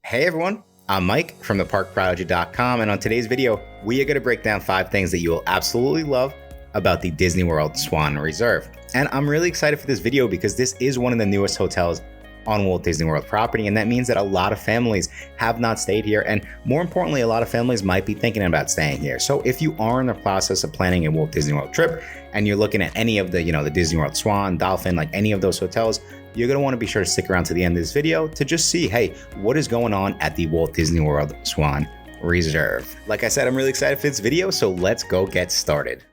Hey everyone, I'm Mike from theparkprodigy.com, and on today's video, we are going to break down 5 things that you will absolutely love about the Disney World Swan Reserve. And I'm really excited for this video because this is one of the newest hotels on Walt Disney World property, and that means that a lot of families have not stayed here, and more importantly, a lot of families might be thinking about staying here. So if you are in the process of planning a Walt Disney World trip and you're looking at any of the, the Disney World Swan, Dolphin, like any of those hotels, you're going to want to be sure to stick around to the end of this video to just see, hey, what is going on at the Walt Disney World Swan Reserve. Like I said, I'm really excited for this video, so let's go get started.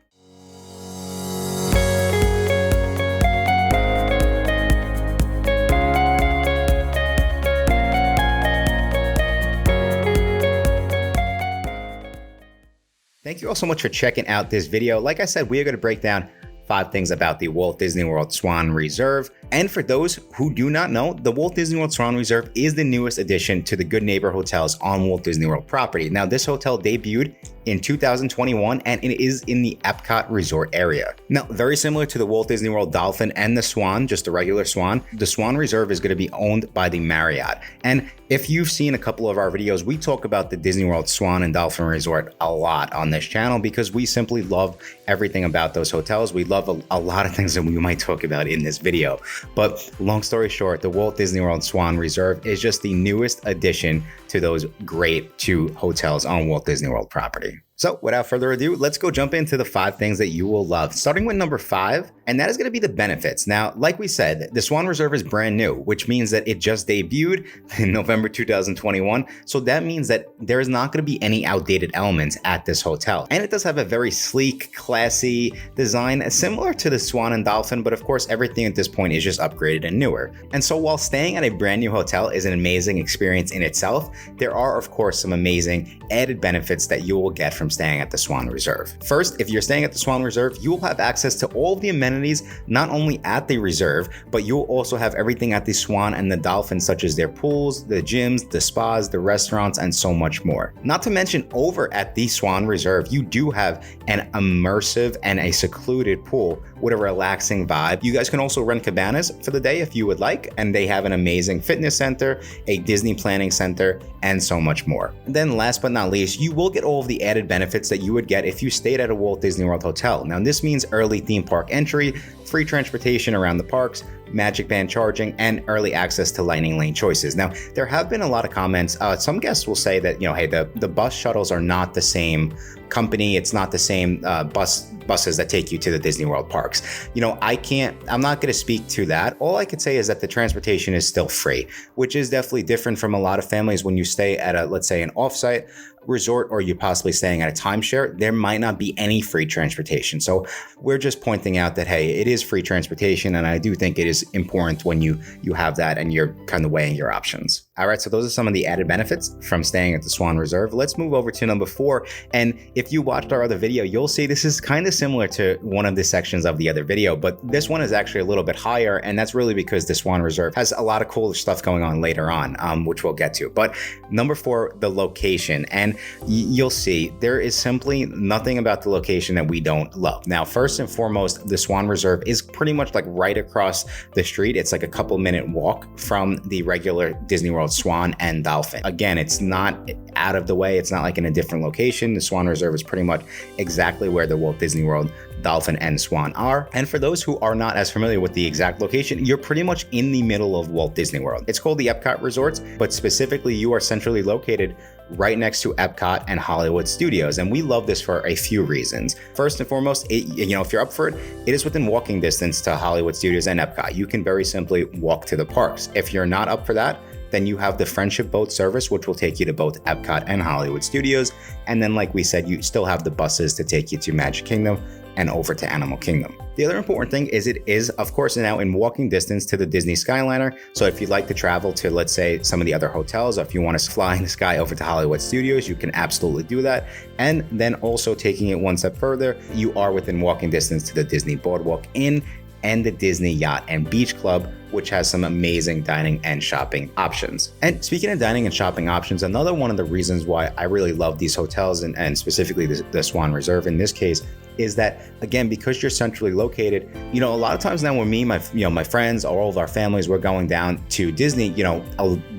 Thank you all so much for checking out this video. Like I said, we are going to break down 5 things about the Walt Disney World Swan Reserve. And for those who do not know, the Walt Disney World Swan Reserve is the newest addition to the Good Neighbor hotels on Walt Disney World property. Now, this hotel debuted in 2021 and it is in the Epcot resort area. Now, very similar to the Walt Disney World Dolphin and the Swan, just a regular Swan, the Swan Reserve is going to be owned by the Marriott. And if you've seen a couple of our videos, we talk about the Disney World Swan and Dolphin Resort a lot on this channel because we simply love everything about those hotels. We love a lot of things that we might talk about in this video. But long story short, the Walt Disney World Swan Reserve is just the newest addition to those great 2 hotels on Walt Disney World property. So without further ado, let's go jump into the 5 things that you will love, starting with number 5, and that is going to be the benefits. Now, like we said, the Swan Reserve is brand new, which means that it just debuted in November 2021. So that means that there is not going to be any outdated elements at this hotel. And it does have a very sleek, classy design, similar to the Swan and Dolphin, but of course, everything at this point is just upgraded and newer. And so while staying at a brand new hotel is an amazing experience in itself, there are, of course, some amazing added benefits that you will get from staying at the Swan Reserve. First, if you're staying at the Swan Reserve, you will have access to all of the amenities, not only at the reserve, but you'll also have everything at the Swan and the Dolphin, such as their pools, the gyms, the spas, the restaurants, and so much more. Not to mention, over at the Swan Reserve, you do have an immersive and a secluded pool with a relaxing vibe. You guys can also rent cabanas for the day if you would like, and they have an amazing fitness center, a Disney planning center, and so much more. And then last but not least, you will get all of the added benefits that you would get if you stayed at a Walt Disney World hotel. Now, this means early theme park entry, free transportation around the parks, Magic Band charging, and early access to Lightning Lane choices. Now, there have been a lot of comments. Some guests will say that, hey, the bus shuttles are not the same company. It's not the same buses that take you to the Disney World parks. I'm not going to speak to that. All I could say is that the transportation is still free, which is definitely different from a lot of families when you stay at let's say an offsite resort, or you're possibly staying at a timeshare. There might not be any free transportation. So we're just pointing out that, hey, it is free transportation, and I do think it is important when you have that and you're kind of weighing your options. All right, so those are some of the added benefits from staying at the Swan Reserve. Let's move over to number 4. And if you watched our other video, you'll see this is kind of similar to one of the sections of the other video, but this one is actually a little bit higher, and that's really because the Swan Reserve has a lot of cool stuff going on later on, which we'll get to. But number 4, the location. And you'll see there is simply nothing about the location that we don't love. Now, first and foremost, the Swan Reserve is pretty much like right across the street. It's like a couple-minute walk from the regular Disney World Swan and Dolphin. Again, it's not out of the way. It's not like in a different location. The Swan Reserve is pretty much exactly where the Walt Disney World Dolphin and Swan are. And for those who are not as familiar with the exact location, you're pretty much in the middle of Walt Disney World. It's called the Epcot Resorts, but specifically you are centrally located right next to Epcot and Hollywood Studios. And we love this for a few reasons. First and foremost, if you're up for it, it is within walking distance to Hollywood Studios and Epcot. You can very simply walk to the parks. If you're not up for that, then you have the Friendship Boat service, which will take you to both Epcot and Hollywood Studios. And then, like we said, you still have the buses to take you to Magic Kingdom and over to Animal Kingdom. The other important thing is it is, of course, now in walking distance to the Disney Skyliner. So if you'd like to travel to, let's say, some of the other hotels, or if you want to fly in the sky over to Hollywood Studios, you can absolutely do that. And then also taking it one step further, you are within walking distance to the Disney Boardwalk Inn and the Disney Yacht and Beach Club, which has some amazing dining and shopping options. And speaking of dining and shopping options, another one of the reasons why I really love these hotels and specifically the Swan Reserve in this case is that, again, because you're centrally located, a lot of times now when me, my friends, all of our families, we're going down to Disney,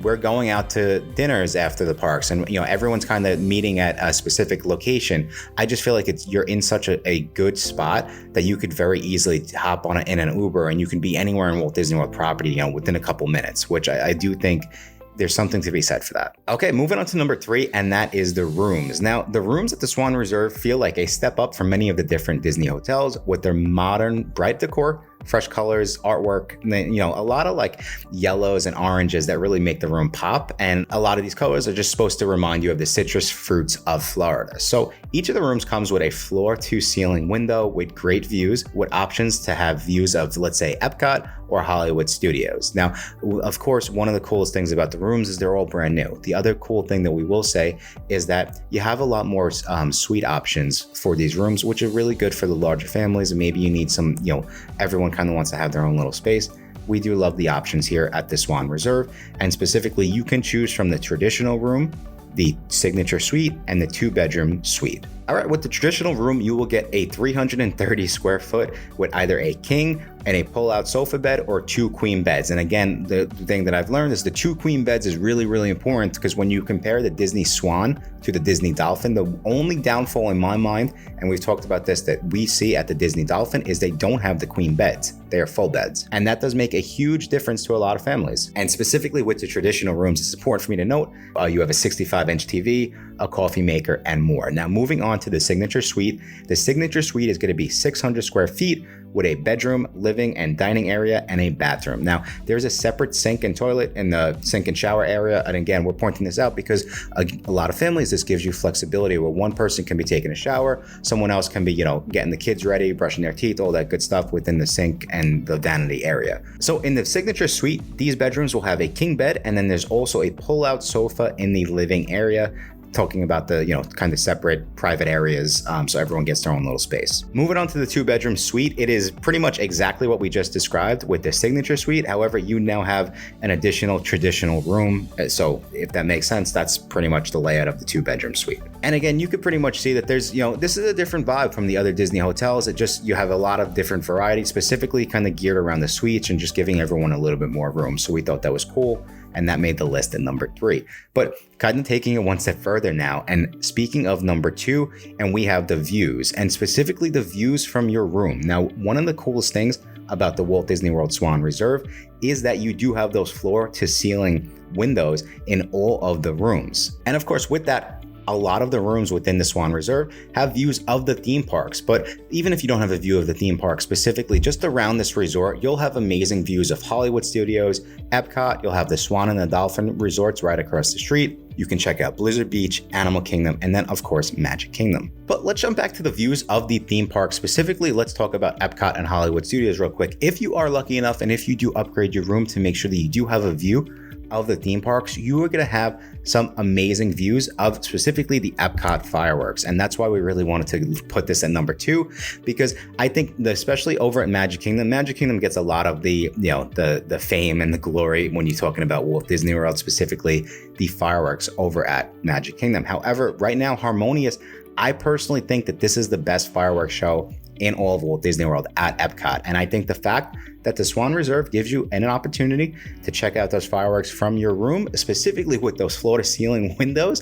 we're going out to dinners after the parks, and, everyone's kind of meeting at a specific location. I just feel like you're in such a good spot that you could very easily hop on in an Uber and you can be anywhere in Walt Disney World property, within a couple minutes, which I do think there's something to be said for that. Okay, moving on to number 3, and that is the rooms. Now, the rooms at the Swan Reserve feel like a step up from many of the different Disney hotels with their modern, bright decor, fresh colors, artwork, a lot of like yellows and oranges that really make the room pop. And a lot of these colors are just supposed to remind you of the citrus fruits of Florida. So each of the rooms comes with a floor to ceiling window with great views, with options to have views of, let's say, Epcot or Hollywood Studios. Now, of course, one of the coolest things about the rooms is they're all brand new. The other cool thing that we will say is that you have a lot more suite options for these rooms, which are really good for the larger families. And maybe you need some, everyone kind of wants to have their own little space. We do love the options here at the Swan Reserve, and specifically you can choose from the traditional room, the signature suite, and the 2-bedroom suite. All right, with the traditional room, you will get a 330 square foot with either a king and a pull-out sofa bed or 2 queen beds. And again, the thing that I've learned is the 2 queen beds is really, really important, because when you compare the Disney Swan to the Disney Dolphin, the only downfall in my mind, and we've talked about this, that we see at the Disney Dolphin is they don't have the queen beds. They are full beds. And that does make a huge difference to a lot of families. And specifically with the traditional rooms, it's important for me to note, you have a 65-inch TV, a coffee maker, and more. Now, moving on to the signature suite. The signature suite is going to be 600 square feet with a bedroom, living, and dining area, and a bathroom. Now, there's a separate sink and toilet in the sink and shower area. And again, we're pointing this out because a lot of families, this gives you flexibility where one person can be taking a shower, someone else can be, getting the kids ready, brushing their teeth, all that good stuff within the sink and the vanity area. So in the signature suite, these bedrooms will have a king bed, and then there's also a pull-out sofa in the living area, talking about the, kind of separate private areas, so everyone gets their own little space. Moving on to the 2-bedroom suite, it is pretty much exactly what we just described with the signature suite. However, you now have an additional traditional room. So if that makes sense, that's pretty much the layout of the 2-bedroom suite. And again, you could pretty much see that there's, this is a different vibe from the other Disney hotels. You have a lot of different variety, specifically kind of geared around the suites and just giving everyone a little bit more room. So we thought that was cool, and that made the list at number 3. But kind of taking it one step further now, and speaking of number 2, and we have the views, and specifically the views from your room. Now, one of the coolest things about the Walt Disney World Swan Reserve is that you do have those floor to ceiling windows in all of the rooms. And of course, with that, a lot of the rooms within the Swan Reserve have views of the theme parks. But even if you don't have a view of the theme park specifically, just around this resort, you'll have amazing views of Hollywood Studios, Epcot. You'll have the Swan and the Dolphin resorts right across the street. You can check out Blizzard Beach, Animal Kingdom, and then of course, Magic Kingdom. But let's jump back to the views of the theme park. Specifically, let's talk about Epcot and Hollywood Studios real quick. If you are lucky enough, and if you do upgrade your room to make sure that you do have a view of the theme parks, you are going to have some amazing views of specifically the Epcot fireworks. And that's why we really wanted to put this at number 2, because I think especially over at Magic Kingdom gets a lot of the, the fame and the glory when you're talking about Walt Disney World, specifically the fireworks over at Magic Kingdom. However, right now, Harmonious, I personally think that this is the best fireworks show in all of Walt Disney World at Epcot. And I think the fact that the Swan Reserve gives you an opportunity to check out those fireworks from your room, specifically with those floor-to-ceiling windows,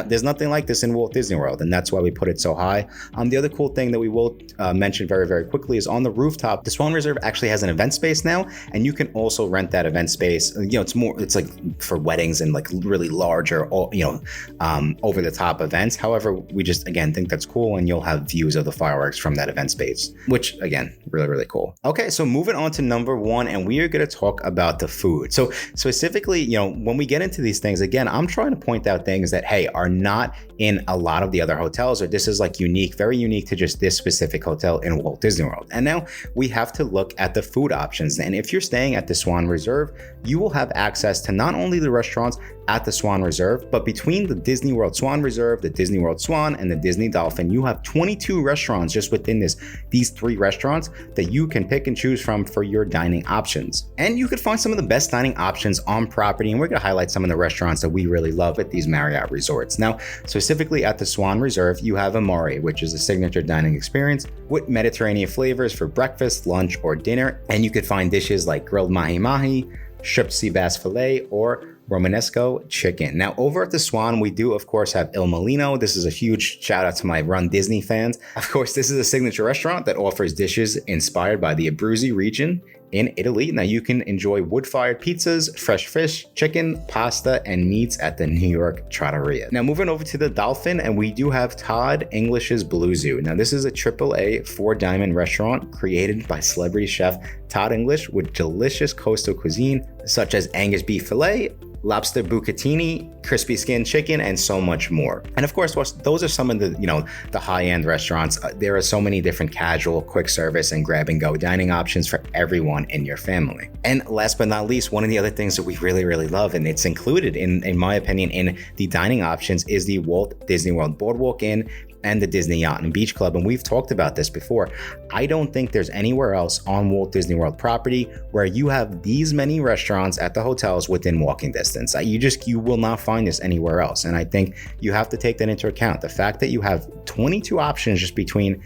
there's nothing like this in Walt Disney World, and that's why we put it so high. The other cool thing that we will mention very, very quickly is on the rooftop, the Swan Reserve actually has an event space now, and you can also rent that event space. It's like for weddings and like really larger, over-the-top events. However, we just, again, think that's cool, and you'll have views of the fireworks from that event space, which, again, really, really cool. Okay, so moving on to number 1, and we are going to talk about the food. So specifically, when we get into these things, again, I'm trying to point out things that, hey, are not in a lot of the other hotels, or this is like unique, very unique to just this specific hotel in Walt Disney World. And now we have to look at the food options. And if you're staying at the Swan Reserve, you will have access to not only the restaurants at the Swan Reserve, but between the Disney World Swan Reserve, the Disney World Swan, and the Disney Dolphin, you have 22 restaurants just within these 3 restaurants that you can pick and choose from for your dining options. And you could find some of the best dining options on property, and we're going to highlight some of the restaurants that we really love at these Marriott resorts. Now, specifically at the Swan Reserve, you have Amore, which is a signature dining experience with Mediterranean flavors for breakfast, lunch, or dinner, and you could find dishes like grilled mahi-mahi, stripped sea bass fillet, or Romanesco chicken. Now, over at the Swan, we do, of course, have Il Molino. This is a huge shout out to my Run Disney fans. Of course, this is a signature restaurant that offers dishes inspired by the Abruzzi region in Italy. Now, you can enjoy wood-fired pizzas, fresh fish, chicken, pasta, and meats at the New York Trattoria. Now, moving over to the Dolphin, and we do have Todd English's Blue Zoo. Now, this is a AAA 4-diamond restaurant created by celebrity chef Todd English with delicious coastal cuisine such as Angus beef fillet, lobster bucatini, crispy skin chicken, and so much more. And of course, those are some of the high-end restaurants. There are so many different casual, quick service, and grab-and-go dining options for everyone in your family. And last but not least, one of the other things that we really, really love, and it's included in my opinion, in the dining options, is the Walt Disney World Boardwalk Inn and the Disney Yacht and Beach Club. And we've talked about this before. I don't think there's anywhere else on Walt Disney World property where you have these many restaurants at the hotels within walking distance. You will not find this anywhere else. And I think you have to take that into account. The fact that you have 22 options just between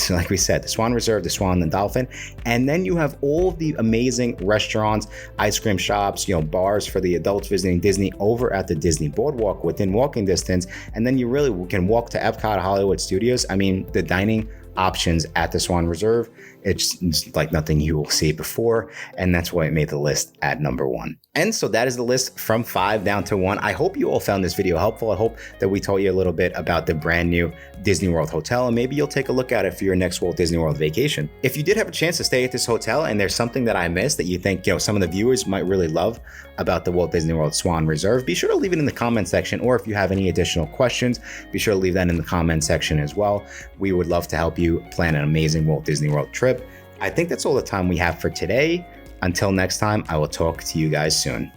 like we said, the Swan Reserve, the Swan, the Dolphin, and then you have all of the amazing restaurants, ice cream shops, bars for the adults visiting Disney over at the Disney Boardwalk within walking distance. And then you really can walk to Epcot, Hollywood Studios. I mean, the dining options at the Swan Reserve, it's like nothing you will see before, and that's why it made the list at number 1. And so that is the list from 5 down to 1. I hope you all found this video helpful. I hope that we told you a little bit about the brand new Disney World Hotel, and maybe you'll take a look at it for your next Walt Disney World vacation. If you did have a chance to stay at this hotel and there's something that I missed that you think some of the viewers might really love about the Walt Disney World Swan Reserve, be sure to leave it in the comment section, or if you have any additional questions, be sure to leave that in the comment section as well. We would love to help you plan an amazing Walt Disney World trip. I think that's all the time we have for today. Until next time, I will talk to you guys soon.